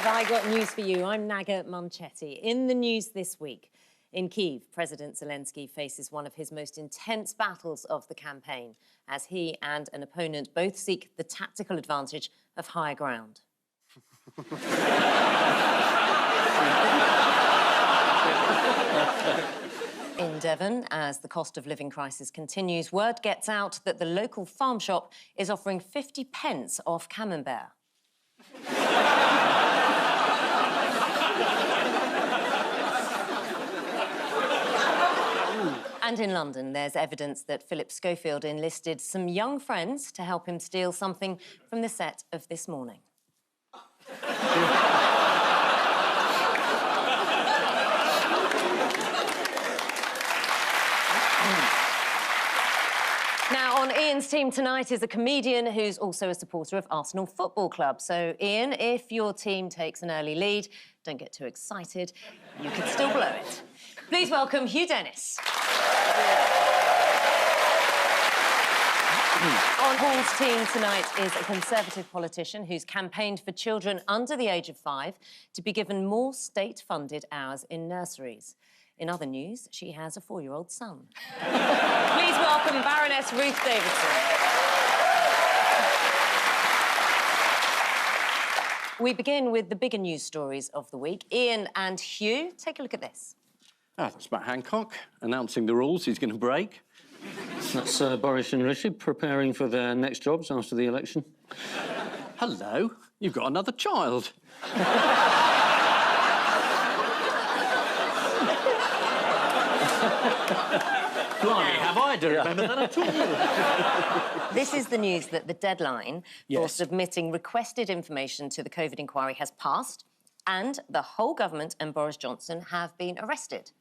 I got news for you. I'm Naga Munchetty. In the news this week, in Kyiv, President Zelensky faces one of his most intense battles of the campaign as he and an opponent both seek the tactical advantage of higher ground. In Devon, as the cost of living crisis continues, word gets out that the local farm shop is offering 50 pence off camembert. And in London, there's evidence that Philip Schofield enlisted some young friends to help him steal something from the set of This Morning. Now, on Ian's team tonight is a comedian who's also a supporter of Arsenal Football Club. So, Ian, if your team takes an early lead, don't get too excited. You could still blow it. Please welcome Hugh Dennis. On Paul's team tonight is a Conservative politician who's campaigned for children under the age of 5 to be given more state-funded hours in nurseries. In other news, she has a 4-year-old son. Please welcome Baroness Ruth Davidson. We begin with the bigger news stories of the week. Ian and Hugh, take a look at this. That's Matt Hancock announcing the rules he's going to break. That's Boris and Rishi preparing for their next jobs after the election. Hello, you've got another child. Blimey, have I? Don't remember that at all. This is the news that the deadline for submitting requested information to the COVID inquiry has passed and the whole government and Boris Johnson have been arrested.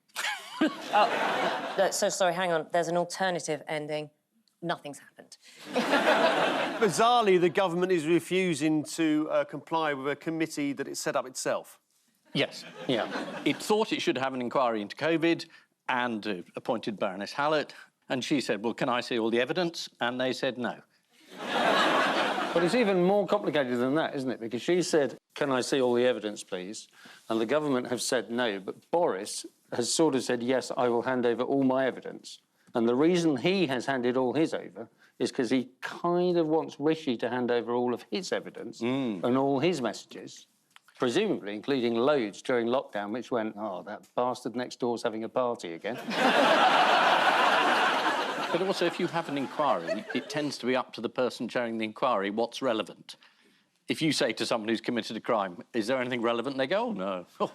Oh, no, so sorry, hang on. There's an alternative ending. Nothing's happened. Bizarrely, the government is refusing to comply with a committee that it set up itself. Yes, yeah. It thought it should have an inquiry into COVID and appointed Baroness Hallett, and she said, well, can I see all the evidence? And they said no. But it's even more complicated than that, isn't it? Because she said, can I see all the evidence, please? And the government have said no, but Boris has sort of said, yes, I will hand over all my evidence. And the reason he has handed all his over is because he kind of wants Rishi to hand over all of his evidence and all his messages, presumably including loads during lockdown, which went, oh, that bastard next door's having a party again. But also, if you have an inquiry, it tends to be up to the person chairing the inquiry what's relevant. If you say to someone who's committed a crime, is there anything relevant? They go, oh, no. Oh.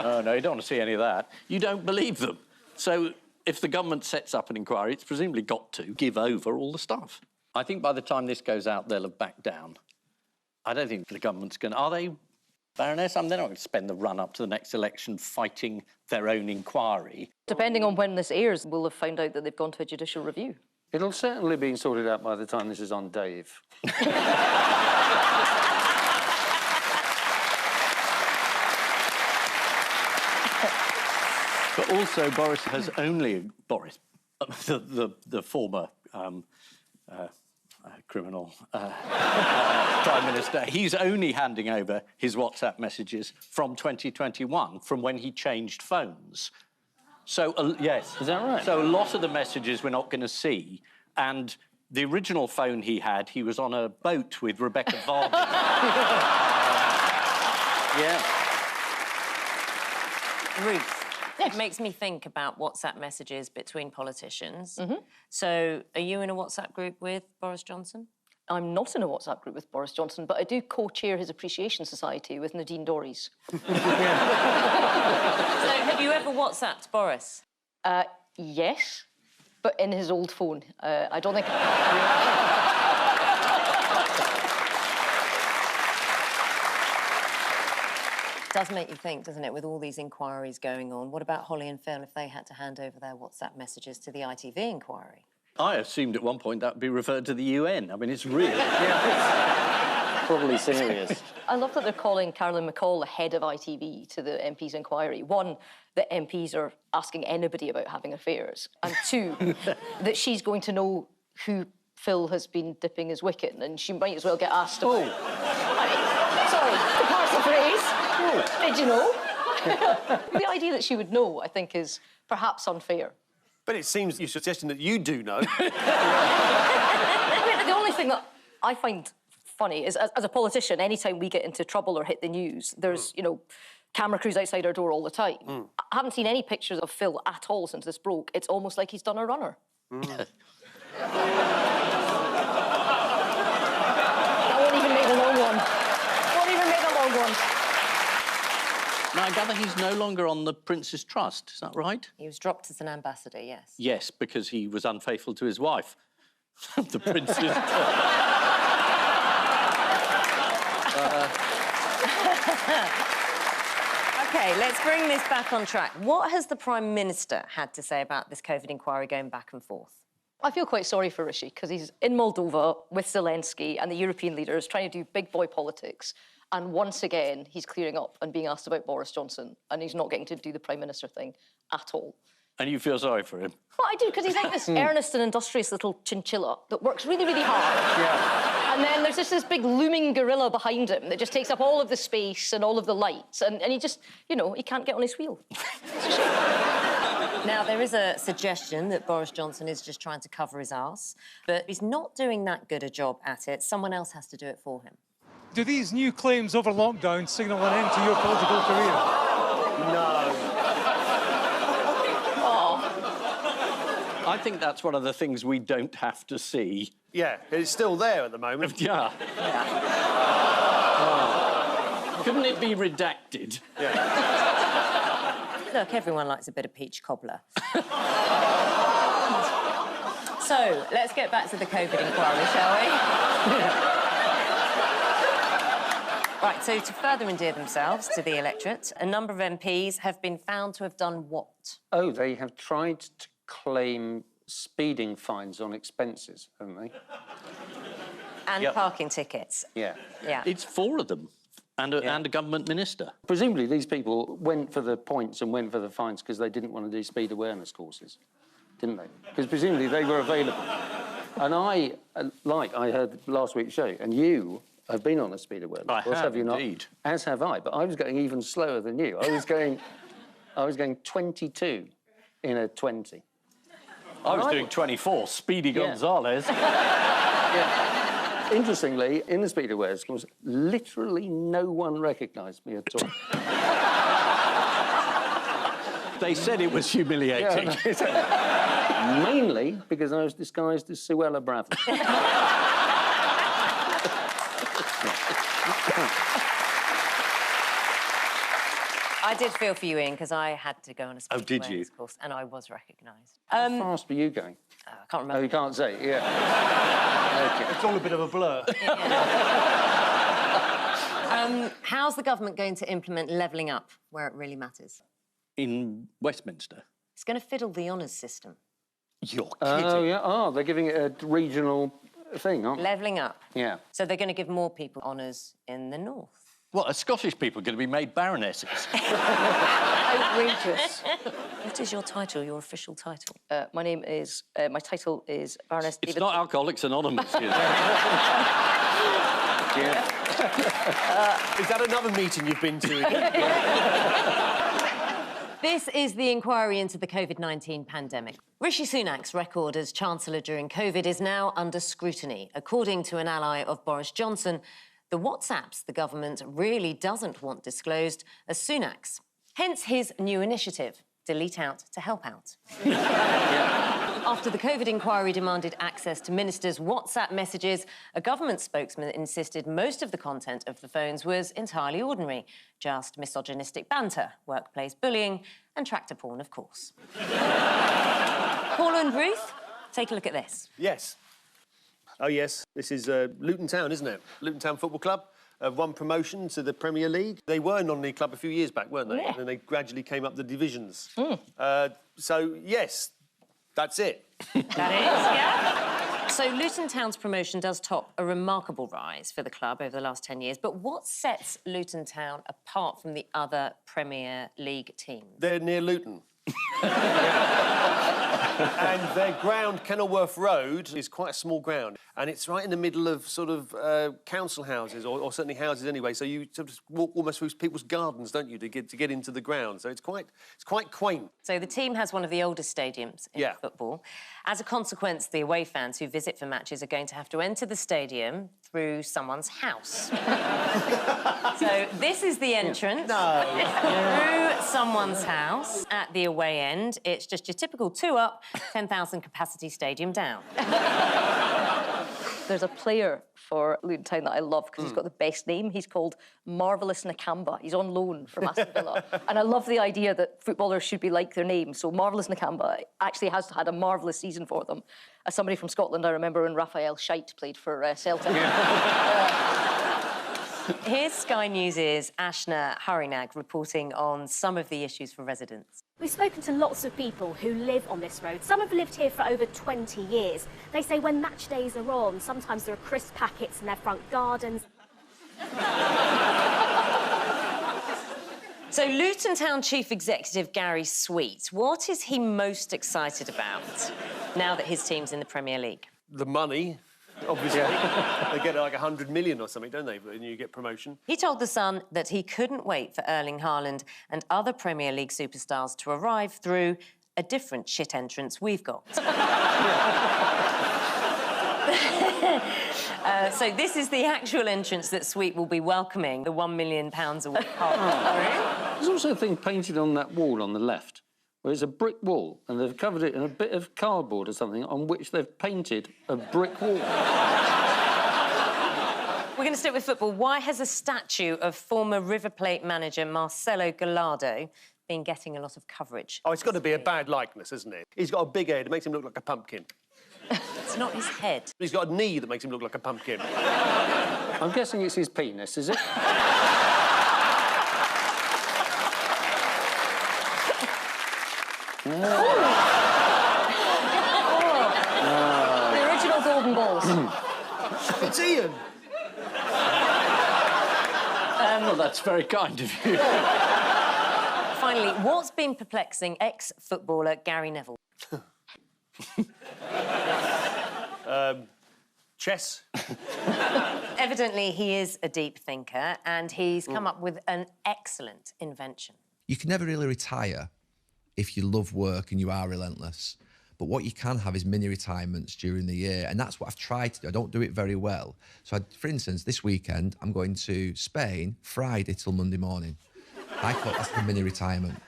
Oh, no, you don't want to see any of that. You don't believe them. So if the government sets up an inquiry, it's presumably got to give over all the stuff. I think by the time this goes out, they'll have backed down. I don't think the government's going to... Are they, Baroness? They're not going to spend the run-up to the next election fighting their own inquiry. Depending on when this airs, we'll have found out that they've gone to a judicial review. It'll certainly be sorted out by the time this is on Dave. But also, Boris has only... Boris, the former criminal Prime Minister, he's only handing over his WhatsApp messages from 2021, from when he changed phones. So, yes. Is that right? So a lot of the messages we're not going to see, and the original phone he had, he was on a boat with Rebecca Vardy. Yeah. Ruth, it makes me think about WhatsApp messages between politicians. So are you in a WhatsApp group with Boris Johnson? I'm not in a WhatsApp group with Boris Johnson, but I do co-chair his Appreciation Society with Nadine Dorries. So have you ever WhatsApped Boris? Yes, but in his old phone. I don't think... It does make you think, doesn't it, with all these inquiries going on? What about Holly and Phil if they had to hand over their WhatsApp messages to the ITV inquiry? I assumed at one point that would be referred to the UN. I mean, it's really... Probably serious. I love that they're calling Caroline McCall the head of ITV to the MP's inquiry. One, that MPs are asking anybody about having affairs. And two, that she's going to know who Phil has been dipping his wicket in, and she might as well get asked about... I mean, so to parse the phrase. Did you know? The idea that she would know, I think, is perhaps unfair. But it seems you're suggesting that you do know. I mean, the only thing that I find funny is, as a politician, anytime we get into trouble or hit the news, there's, you know, camera crews outside our door all the time. I haven't seen any pictures of Phil at all since this broke. It's almost like he's done a runner. I won't even make the long one. Won't even make the long one. Now, I gather he's no longer on the Prince's Trust, is that right? He was dropped as an ambassador, yes. Yes, because he was unfaithful to his wife. The Prince's... OK, let's bring this back on track. What has the Prime Minister had to say about this COVID inquiry going back and forth? I feel quite sorry for Rishi, because he's in Moldova with Zelensky and the European leaders trying to do big boy politics. And once again, he's clearing up and being asked about Boris Johnson, and he's not getting to do the Prime Minister thing at all. And you feel sorry for him? Well, I do, because he's like this earnest and industrious little chinchilla that works really, really hard. Yeah. And then there's just this big looming gorilla behind him that just takes up all of the space and all of the lights, and he just, you know, he can't get on his wheel. It's a shame. Now, there is a suggestion that Boris Johnson is just trying to cover his arse, but he's not doing that good a job at it. Someone else has to do it for him. Do these new claims over lockdown signal an end to your political career? No. I think that's one of the things we don't have to see. Yeah, it's still there at the moment. Yeah. Couldn't it be redacted? Yeah. Look, everyone likes a bit of peach cobbler. So, let's get back to the COVID inquiry, shall we? Right, so to further endear themselves to the electorate, a number of MPs have been found to have done what? Oh, they have tried to claim speeding fines on expenses, haven't they? And parking tickets. Yeah. Yeah. It's 4 of them, and a government minister. Presumably, these people went for the points and went for the fines because they didn't want to do speed awareness courses, didn't they? Because presumably they were available. And I heard last week's show, and you have been on a speed awareness course, have you not? Indeed. As have I, but I was going even slower than you. I was going 22 in a 20. I was doing 24, Speedy Gonzales. Yeah. Interestingly, in the speed awareness course, literally no one recognised me at all. They said it was humiliating. Yeah, mainly because I was disguised as Suella Braverman. I did feel for you, Ian, because I had to go on a speed did awareness you? course, and I was recognised. How fast were you going? I can't remember. Oh, you can't say, yeah. OK. It's all a bit of a blur. How's the government going to implement levelling up where it really matters? In Westminster. It's going to fiddle the honours system. You're kidding. Oh, yeah. Oh, they're giving it a regional thing, aren't they? Levelling up. Yeah. So they're going to give more people honours in the north. What, are Scottish people going to be made baronesses? Outrageous. What is your title, your official title? My title is Baroness It's David... not Alcoholics Anonymous, is it? Yeah. Is that another meeting you've been to again? This is the inquiry into the COVID-19 pandemic. Rishi Sunak's record as Chancellor during COVID is now under scrutiny. According to an ally of Boris Johnson, the WhatsApps the government really doesn't want disclosed are Sunak's. Hence his new initiative, Delete Out to Help Out. After the COVID inquiry demanded access to ministers' WhatsApp messages, a government spokesman insisted most of the content of the phones was entirely ordinary. Just misogynistic banter, workplace bullying and tractor porn, of course. Paula and Ruth, take a look at this. Yes. Oh, yes. This is Luton Town, isn't it? Luton Town Football Club. Won promotion to the Premier League. They were a non-league club a few years back, weren't they? Yeah. And then they gradually came up the divisions. So, yes, that's it. That is, yeah. So Luton Town's promotion does top a remarkable rise for the club over the last 10 years. But what sets Luton Town apart from the other Premier League teams? They're near Luton. And their ground, Kenilworth Road, is quite a small ground, and it's right in the middle of sort of council houses, or certainly houses anyway. So you sort of walk almost through people's gardens, don't you, to get into the ground? So it's quite quaint. So the team has one of the oldest stadiums in football. As a consequence, the away fans who visit for matches are going to have to enter the stadium through someone's house. So this is the entrance. Through someone's house at the away end. It's just your typical 2 up, 10,000 capacity stadium down. There's a player for Luton Town that I love because he's got the best name. He's called Marvellous Nakamba. He's on loan from Aston Villa. And I love the idea that footballers should be like their name. So Marvellous Nakamba actually has had a marvellous season for them. As somebody from Scotland, I remember when Raphael Scheidt played for Celtic. Here's Sky News' Ashna Harinag reporting on some of the issues for residents. We've spoken to lots of people who live on this road. Some have lived here for over 20 years. They say when match days are on, sometimes there are crisp packets in their front gardens. So Luton Town Chief Executive Gary Sweet, what is he most excited about now that his team's in the Premier League? The money. Obviously, they get like 100 million or something, don't they, when you get promotion? He told The Sun that he couldn't wait for Erling Haaland and other Premier League superstars to arrive through a different shit entrance we've got. So this is the actual entrance that Sweet will be welcoming, the £1 million a week partner. There's also a thing painted on that wall on the left, where it's a brick wall, and they've covered it in a bit of cardboard or something on which they've painted a brick wall. We're going to stick with football. Why has a statue of former River Plate manager Marcelo Gallardo been getting a lot of coverage? Oh, it's got to be a bad likeness, isn't it? He's got a big head. It makes him look like a pumpkin. It's not his head. He's got a knee that makes him look like a pumpkin. I'm guessing it's his penis, is it? The original golden balls. It's Ian. Well, that's very kind of you. Finally, what's been perplexing ex-footballer Gary Neville? Chess. Evidently, he is a deep thinker, and he's come up with an excellent invention. You can never really retire if you love work and you are relentless. But what you can have is mini retirements during the year, and that's what I've tried to do. I don't do it very well. So, for instance, this weekend, I'm going to Spain Friday till Monday morning. I thought that's a mini retirement.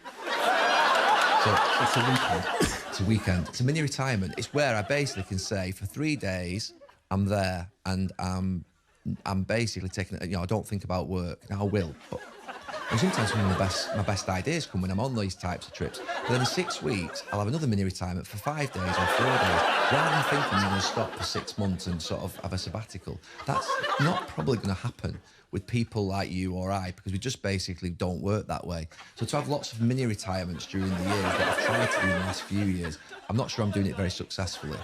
So it's a weekend. It's a weekend. It's a mini retirement. It's where I basically can say for 3 days I'm there and I'm basically taking it. You know, I don't think about work. Now I will, but and sometimes some of my best ideas come when I'm on these types of trips. But then in 6 weeks, I'll have another mini retirement for 5 days or 4 days, rather than thinking I'm going to stop for 6 months and sort of have a sabbatical. That's not probably going to happen with people like you or I, because we just basically don't work that way. So to have lots of mini retirements during the year that I've tried to do in the last few years, I'm not sure I'm doing it very successfully.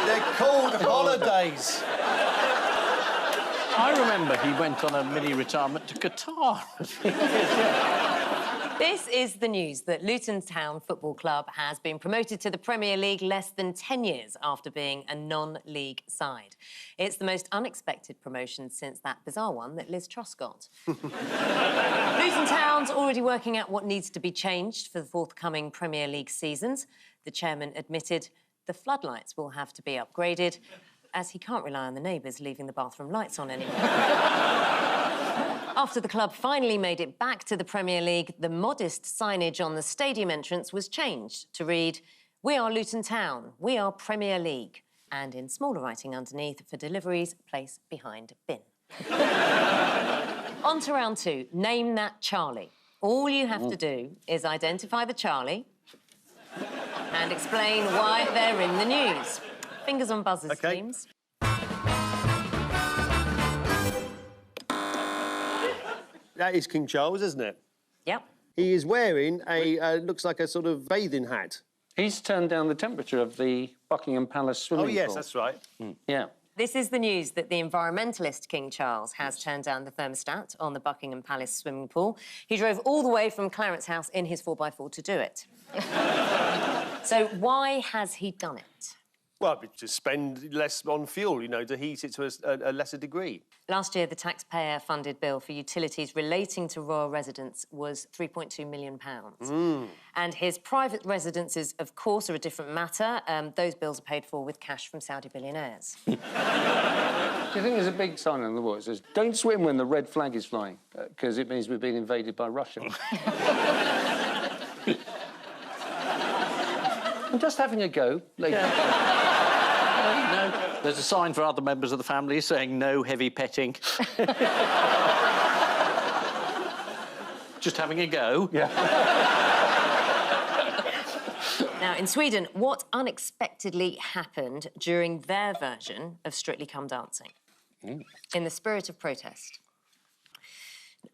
They're called holidays. I remember he went on a mini retirement to Qatar. This is the news that Luton Town Football Club has been promoted to the Premier League less than 10 years after being a non-league side. It's the most unexpected promotion since that bizarre one that Liz Truss got. Luton Town's already working out what needs to be changed for the forthcoming Premier League seasons. The chairman admitted the floodlights will have to be upgraded, as he can't rely on the neighbours leaving the bathroom lights on anymore. After the club finally made it back to the Premier League, the modest signage on the stadium entrance was changed to read, "We are Luton Town, we are Premier League," and in smaller writing underneath, "For deliveries, place behind bin." On to round two, name that Charlie. All you have to do is identify the Charlie and explain why they're in the news. Fingers on buzzers, teams. That is King Charles, isn't it? Yep. He is wearing a, looks like a sort of bathing hat. He's turned down the temperature of the Buckingham Palace swimming pool. Oh, yes, that's right. Yeah. This is the news that the environmentalist King Charles has turned down the thermostat on the Buckingham Palace swimming pool. He drove all the way from Clarence House in his 4x4 to do it. So why has he done it? Well, to spend less on fuel, you know, to heat it to a lesser degree. Last year, the taxpayer-funded bill for utilities relating to royal residents was £3.2 million. And his private residences, of course, are a different matter. Those bills are paid for with cash from Saudi billionaires. Do you think there's a big sign on the wall that says, "Don't swim when the red flag is flying," because it means we've been invaded by Russia? I'm just having a go, lady. No, there's a sign for other members of the family saying no heavy petting. Just having a go. Yeah. Now, in Sweden, what unexpectedly happened during their version of Strictly Come Dancing? In the spirit of protest,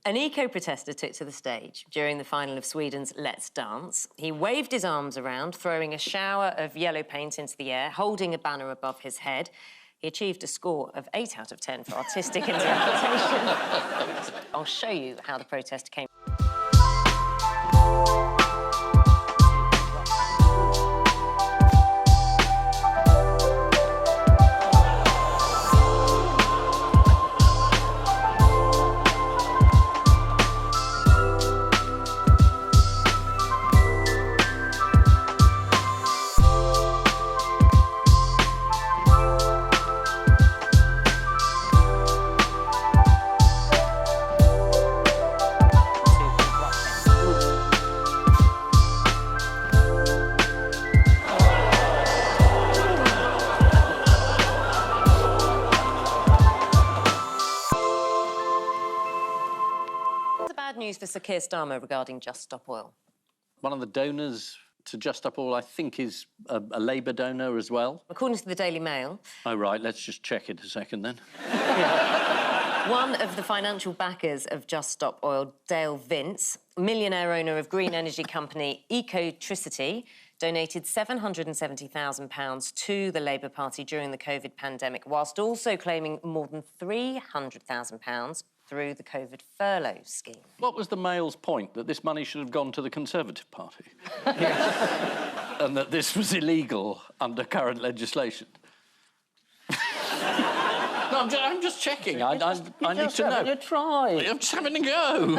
an eco-protester took to the stage during the final of Sweden's Let's Dance. He waved his arms around, throwing a shower of yellow paint into the air, holding a banner above his head. He achieved a score of 8 out of 10 for artistic interpretation. I'll show you how the protest came. Bad news for Sir Keir Starmer regarding Just Stop Oil. One of the donors to Just Stop Oil, I think, is a Labour donor as well. According to the Daily Mail... Oh, right, let's just check it a second, then. One of the financial backers of Just Stop Oil, Dale Vince, millionaire owner of green energy company Ecotricity, donated £770,000 to the Labour Party during the COVID pandemic, whilst also claiming more than £300,000 through the COVID furlough scheme. What was the Mail's point? That this money should have gone to the Conservative Party? And that this was illegal under current legislation? No, I'm just checking. I need to know. You try. I'm just having a go.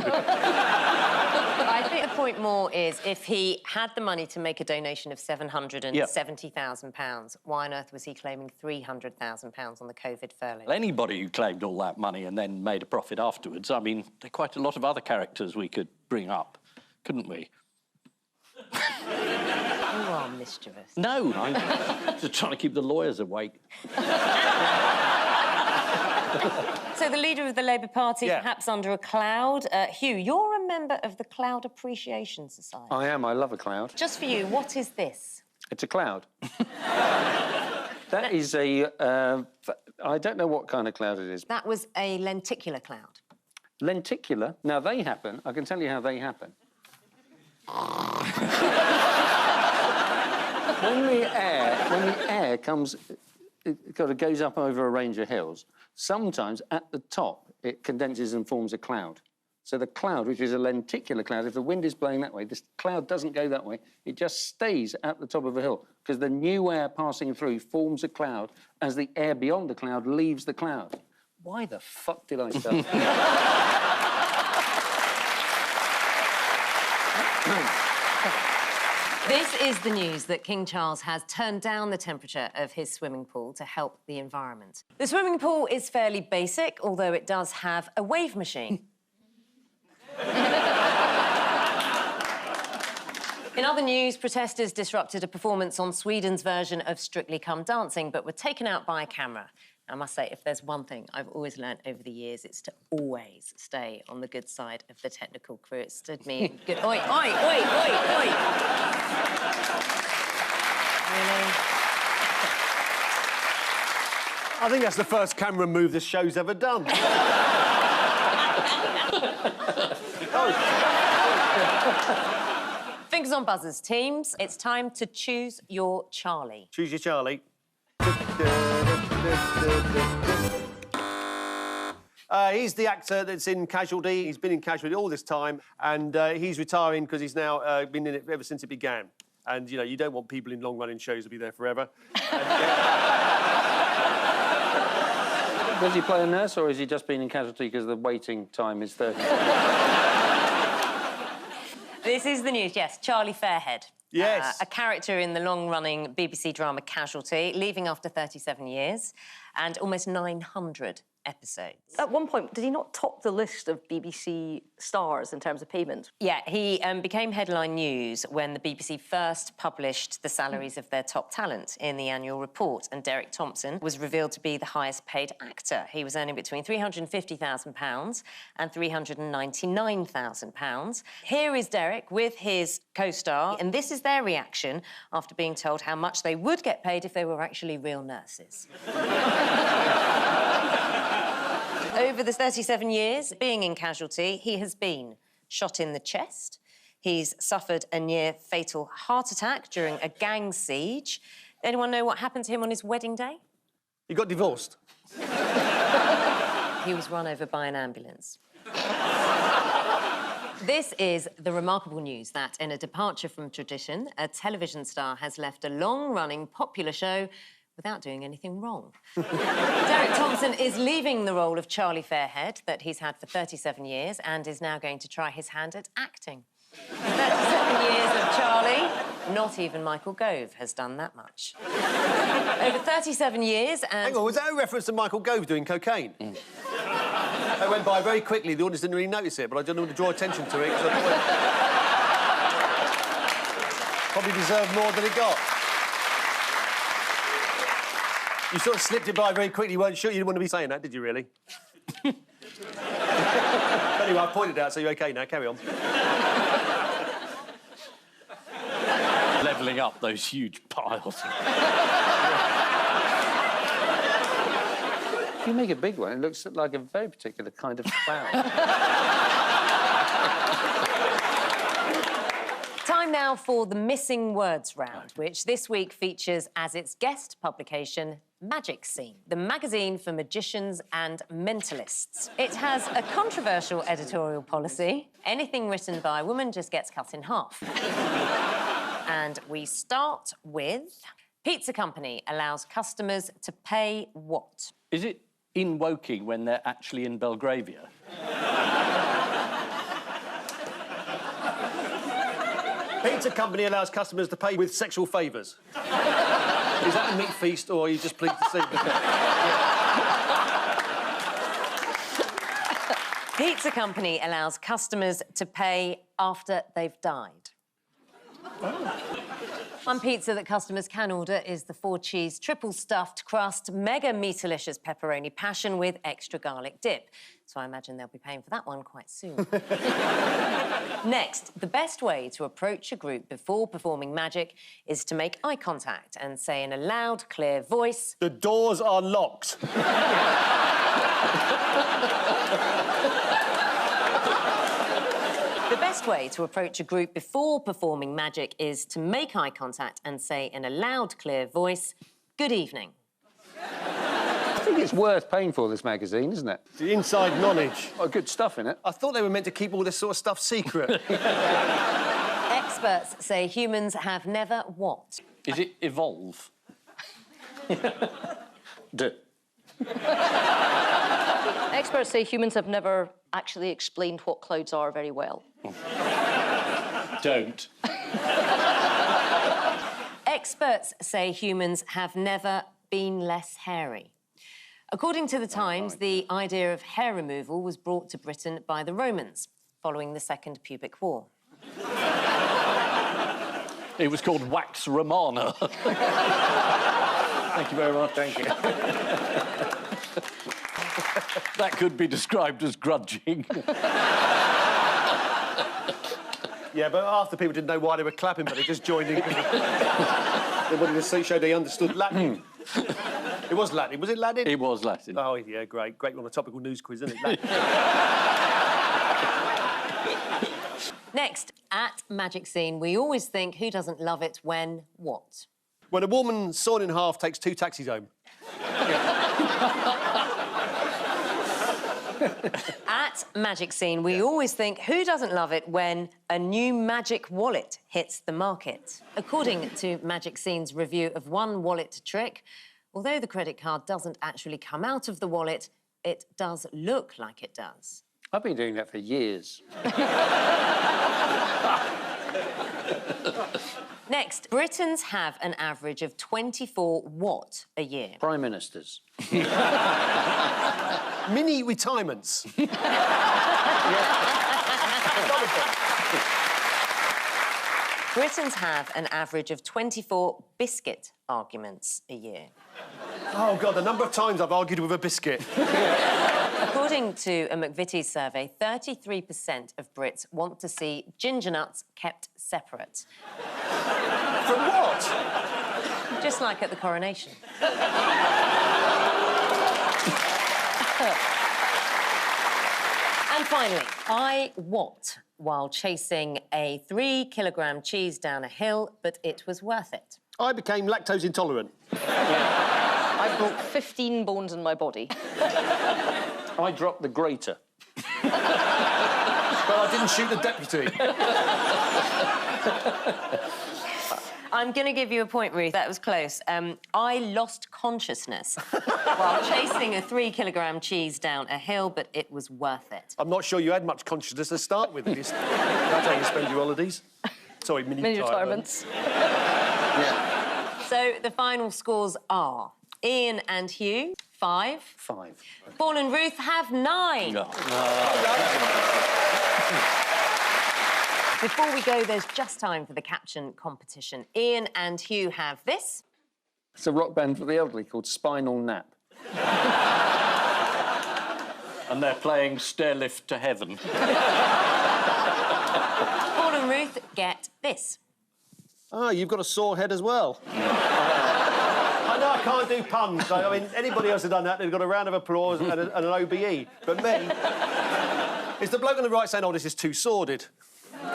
I think the point more is if he had the money to make a donation of £770,000, why on earth was he claiming £300,000 on the COVID furlough? Well, anybody who claimed all that money and then made a profit afterwards, I mean, there are quite a lot of other characters we could bring up, couldn't we? You are mischievous. No, I'm just trying to keep the lawyers awake. So the leader of the Labour Party, perhaps under a cloud. Hugh, you're a member of the Cloud Appreciation Society. I am. I love a cloud. Just for you, what is this? It's a cloud. That is a... I don't know what kind of cloud it is. That was a lenticular cloud. Lenticular? Now, they happen. I can tell you how they happen. When the air comes... It kind of goes up over a range of hills. Sometimes, at the top, it condenses and forms a cloud. So the cloud, which is a lenticular cloud, if the wind is blowing that way, this cloud doesn't go that way. It just stays at the top of a hill, because the new air passing through forms a cloud as the air beyond the cloud leaves the cloud. Why the fuck did I start? This is the news that King Charles has turned down the temperature of his swimming pool to help the environment. The swimming pool is fairly basic, although it does have a wave machine. In other news, protesters disrupted a performance on Sweden's version of Strictly Come Dancing, but were taken out by a camera. I must say, if there's one thing I've always learnt over the years, it's to always stay on the good side of the technical crew. It stood me in good... Oi, oi, oi, oi, oi! Really? I think that's the first camera move this show's ever done. Fingers on buzzers, teams. It's time to choose your Charlie. Choose your Charlie. He's the actor that's in Casualty. He's been in Casualty all this time, and he's retiring because he's now been in it ever since it began. And, you know, you don't want people in long-running shows to be there forever. Does he play a nurse, or has he just been in Casualty because the waiting time is 30? This is the news, yes. Charlie Fairhead. Yes. A character in the long-running BBC drama Casualty, leaving after 37 years and almost 900 episodes. At one point, did he not top the list of BBC stars in terms of payment? Yeah, he became headline news when the BBC first published the salaries of their top talent in the annual report, and Derek Thompson was revealed to be the highest paid actor. He was earning between £350,000 and £399,000. Here is Derek with his co-star, and this is their reaction after being told how much they would get paid if they were actually real nurses. Over the 37 years being in Casualty, he has been shot in the chest. He's suffered a near-fatal heart attack during a gang siege. Anyone know what happened to him on his wedding day? He got divorced. He was run over by an ambulance. This is the remarkable news that, in a departure from tradition, a television star has left a long-running popular show without doing anything wrong. Derek Thompson is leaving the role of Charlie Fairhead that he's had for 37 years and is now going to try his hand at acting. 37 years of Charlie, not even Michael Gove has done that much. Over 37 years and... Hang on, was that a reference to Michael Gove doing cocaine? It went by very quickly, the audience didn't really notice it, but I didn't want to draw attention to it, because I thought probably deserved more than it got. You sort of slipped it by very quickly. You weren't sure. You didn't want to be saying that, did you, really? Anyway, I pointed out, so you're OK now. Carry on. Levelling up those huge piles. If you make a big one, it looks like a very particular kind of cloud. Time now for the Missing Words round, which this week features as its guest publication Magic Scene, the magazine for magicians and mentalists. It has a controversial editorial policy. Anything written by a woman just gets cut in half. And we start with... Pizza company allows customers to pay what? Is it in Woking when they're actually in Belgravia? Pizza company allows customers to pay with sexual favours. Is that a meat feast, or are you just pleased to see me? Pizza company allows customers to pay after they've died. Oh. One pizza that customers can order is the 4-cheese triple stuffed crust mega meatalicious pepperoni passion with extra garlic dip. So I imagine they'll be paying for that one quite soon. Next, the best way to approach a group before performing magic is to make eye contact and say in a loud, clear voice... The doors are locked. The best way to approach a group before performing magic is to make eye contact and say in a loud, clear voice, good evening. I think it's worth paying for, this magazine, isn't it? The inside knowledge. Oh, good stuff in it. I thought they were meant to keep all this sort of stuff secret. Experts say humans have never what? Is it evolve? Experts say humans have never actually explained what clouds are very well. Don't. Experts say humans have never been less hairy. According to The Times, the idea of hair removal was brought to Britain by the Romans following the Second Pubic War. It was called Wax Romana. Thank you very much, thank you. That could be described as grudging. Yeah, but after people didn't know why they were clapping, but they just joined in. They wanted to show they understood Latin. It was Latin. Was it Latin? It was Latin. Oh, yeah, great. Great on a topical news quiz, isn't it? Next, at Magic Scene, we always think who doesn't love it when what? When a woman sawn in half takes 2 taxis home. At Magic Scene, we always think, who doesn't love it when a new magic wallet hits the market? According to Magic Scene's review of one wallet trick, although the credit card doesn't actually come out of the wallet, it does look like it does. I've been doing that for years. Next, Britons have an average of 24 what a year? Prime Ministers. Mini retirements. Britons have an average of 24 biscuit arguments a year. Oh, God, the number of times I've argued with a biscuit. According to a McVitie's survey, 33% of Brits want to see ginger nuts kept separate. From what? Just like at the coronation. And finally, I what while chasing a 3-kilogram cheese down a hill, but it was worth it. I became lactose intolerant. I broke 15 bones in my body. I dropped the grater. But I didn't shoot the deputy. I'm going to give you a point, Ruth. That was close. I lost consciousness while chasing a 3-kilogram cheese down a hill, but it was worth it. I'm not sure you had much consciousness to start with. That's how you spend your holidays. Sorry, mini retirements. Yeah. So the final scores are Ian and Hugh, 5. 5. Paul and Ruth have 9. No. Before we go, there's just time for the caption competition. Ian and Hugh have this. It's a rock band for the elderly called Spinal Nap. And they're playing Stairlift to Heaven. Paul and Ruth get this. Ah, you've got a sore head as well. I know I can't do puns. I mean, anybody else had done that, they'd got a round of applause and an OBE. But me, it's the bloke on the right saying, oh, this is too sordid. No,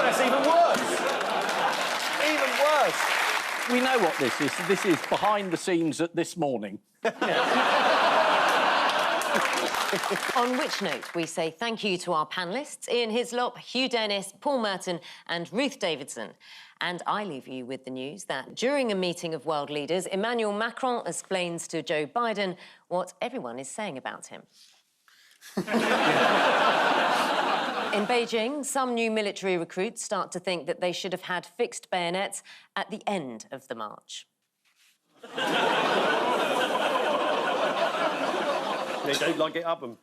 that's even worse. Even worse. We know what this is. This is behind the scenes at This Morning. On which note, we say thank you to our panellists, Ian Hislop, Hugh Dennis, Paul Merton and Ruth Davidson. And I leave you with the news that during a meeting of world leaders, Emmanuel Macron explains to Joe Biden what everyone is saying about him. In Beijing, some new military recruits start to think that they should have had fixed bayonets at the end of the march. They don't like it up them.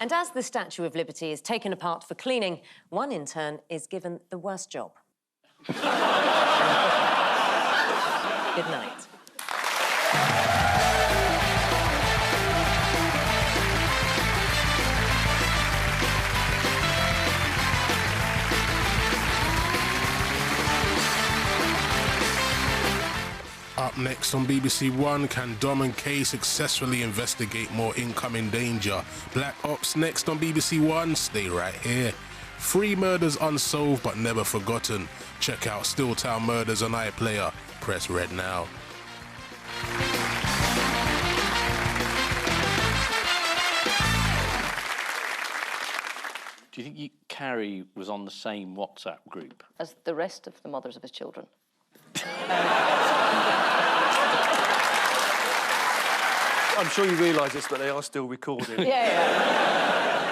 And as the Statue of Liberty is taken apart for cleaning, one intern is given the worst job. Good night. Up next on BBC One, can Dom and Kay successfully investigate more incoming danger? Black Ops next on BBC One. Stay right here. 3 murders unsolved but never forgotten. Check out Stilltown Murders on iPlayer. Press red now. Do you think Carrie was on the same WhatsApp group? As the rest of the mothers of his children. I'm sure you realise this, but they are still recording. Yeah.